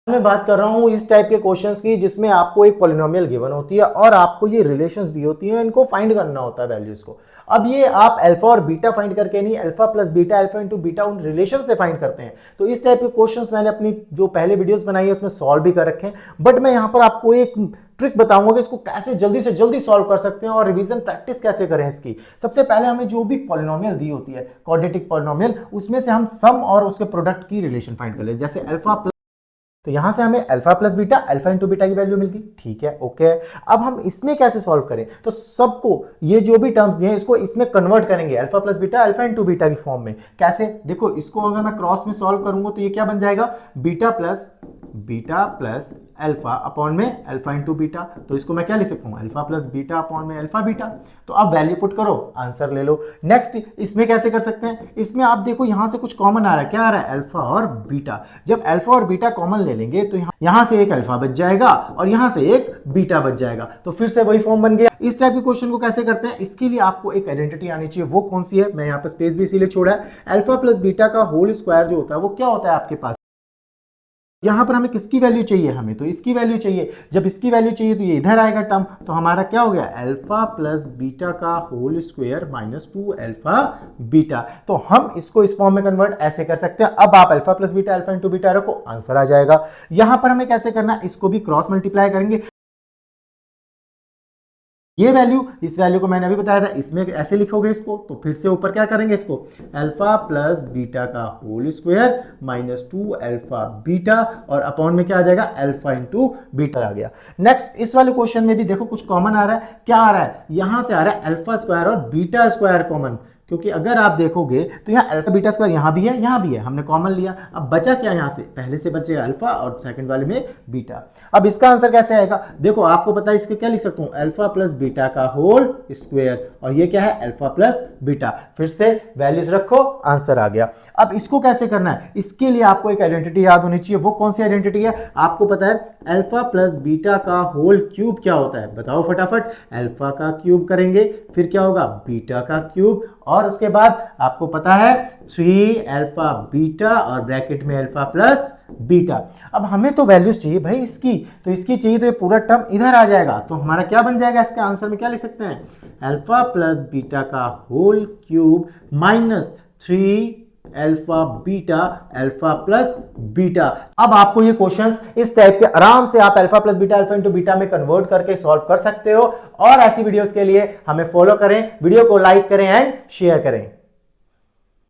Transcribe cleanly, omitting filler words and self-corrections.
मैं बात कर रहा हूं इस टाइप के क्वेश्चंस की जिसमें आपको एक पॉलिनोमियल गिवन होती है और आपको ये रिलेशंस दी होती हैं, इनको फाइंड करना होता है वैल्यूज को। अब ये आप अल्फा और बीटा फाइंड करके नहीं, alpha plus beta, alpha into beta उन रिलेशन से फाइंड करते हैं। तो इस टाइप के क्वेश्चंस मैंने अपनी जो पहले वीडियोस बनाई है उसमें सॉल्व भी कर रखे हैं, बट मैं यहां पर आपको एक ट्रिक बताऊंगा कि इसको कैसे जल्दी से जल्दी सॉल्व कर सकते हैं और रिवीजन प्रैक्टिस कैसे करें इसकी। सबसे पहले हमें जो भी पॉलिनोमियल दी होती है, क्वाड्रेटिक पॉलिनोमियल, उसमें से हम सम और उसके प्रोडक्ट की रिलेशन फाइंड कर ले। जैसे अल्फा, तो यहां से हमें alpha plus beta, alpha into beta की वैल्यू मिल गई, ठीक है, ओके। अब हम इसमें कैसे सॉल्व करें, तो सबको ये जो भी टर्म्स दिए हैं इसको इसमें कन्वर्ट करेंगे alpha plus beta, alpha into beta की फॉर्म में। कैसे, देखो इसको अगर मैं क्रॉस में सॉल्व करूंगा तो ये क्या बन जाएगा, बीटा प्लस अल्फा अपॉन में अल्फा इंटू बीटा। तो इसको मैं क्या लिख सकता हूं, अल्फा प्लस बीटा अपॉन में अल्फा बीटा। तो अब वैल्यू पुट करो, आंसर ले लो। नेक्स्ट इसमें कैसे कर सकते हैं, इसमें आप देखो यहां से कुछ कॉमन आ रहा है, क्या आ रहा है, अल्फा और बीटा। जब अल्फा और बीटा कॉमन ले लेंगे तो यहां से एक अल्फा बच जाएगा और यहां से एक बीटा बच जाएगा, तो फिर से वही फॉर्म बन गया। इस टाइप के क्वेश्चन को कैसे करते हैं, इसके लिए आपको एक आइडेंटिटी आनी चाहिए, वो कौन सी है, मैं यहां पर स्पेस भी इसीलिए छोड़ा है। अल्फा प्लस बीटा का होल स्क्वायर जो होता है वो क्या होता है आपके पास, यहां पर हमें किसकी वैल्यू चाहिए, हमें तो इसकी वैल्यू चाहिए। जब इसकी वैल्यू चाहिए तो ये इधर आएगा टर्म, तो हमारा क्या हो गया, अल्फा प्लस बीटा का whole square minus 2 alpha beta. तो हम इसको इस फॉर्म में कन्वर्ट ऐसे कर सकते हैं। अब आप alpha plus beta, alpha into beta रखो, आंसर आ जाएगा। यहां पर हमें कैसे करना है, इसको भी क्रॉस मल्टीप्लाई करेंगे। ये वैल्यू, इस वैल्यू को मैंने अभी बताया था, इसमें ऐसे लिखोगे इसको, तो फिर से ऊपर क्या करेंगे, इसको अल्फा प्लस बीटा का whole square minus 2 alpha beta, और अपॉन में क्या आ जाएगा, अल्फा इंटू बीटा आ गया। नेक्स्ट इस वाले क्वेश्चन में भी देखो कुछ कॉमन आ रहा है, क्या आ रहा है, यहां से आ रहा है अल्फा स्क्वायर और बीटा स्क्वायर कॉमन, क्योंकि अगर आप देखोगे तो यहाँ अल्फा बीटा स्क्वायर यहाँ भी है, यहाँ भी है, हमने कॉमन लिया। अब बचा क्या, यहाँ से पहले से बचेगा अल्फा और सेकंड वाले में बीटा। अब इसका आंसर कैसे आएगा, देखो आपको पता है इसके क्या लिख सकता हूँ, अल्फा प्लस बीटा का होल स्क्वायर, और ये क्या है, अल्फा प्लस बीटा। फिर से वैल्यूज रखो, आंसर आ गया। अब इसको कैसे करना है, इसके लिए आपको एक आइडेंटिटी याद होनी चाहिए, वो कौन सी आइडेंटिटी है, आपको पता है अल्फा प्लस बीटा का होल क्यूब क्या होता है, बताओ फटाफट। अल्फा का क्यूब करेंगे, फिर क्या होगा, बीटा का क्यूब, और उसके बाद आपको पता है 3 अल्फा बीटा और ब्रैकेट में अल्फा प्लस बीटा। अब हमें तो वैल्यूज चाहिए भाई इसकी, तो इसकी चाहिए तो ये पूरा टर्म इधर आ जाएगा, तो हमारा क्या बन जाएगा, इसके आंसर में क्या लिख सकते हैं, अल्फा प्लस बीटा का whole cube minus 3 alpha beta alpha plus beta. अब आपको ये क्वेश्चंस इस टाइप के आराम से आप alpha plus beta, alpha into beta में कन्वर्ट करके सॉल्व कर सकते हो। और ऐसी वीडियोस के लिए हमें फॉलो करें, वीडियो को लाइक करें एंड शेयर करें।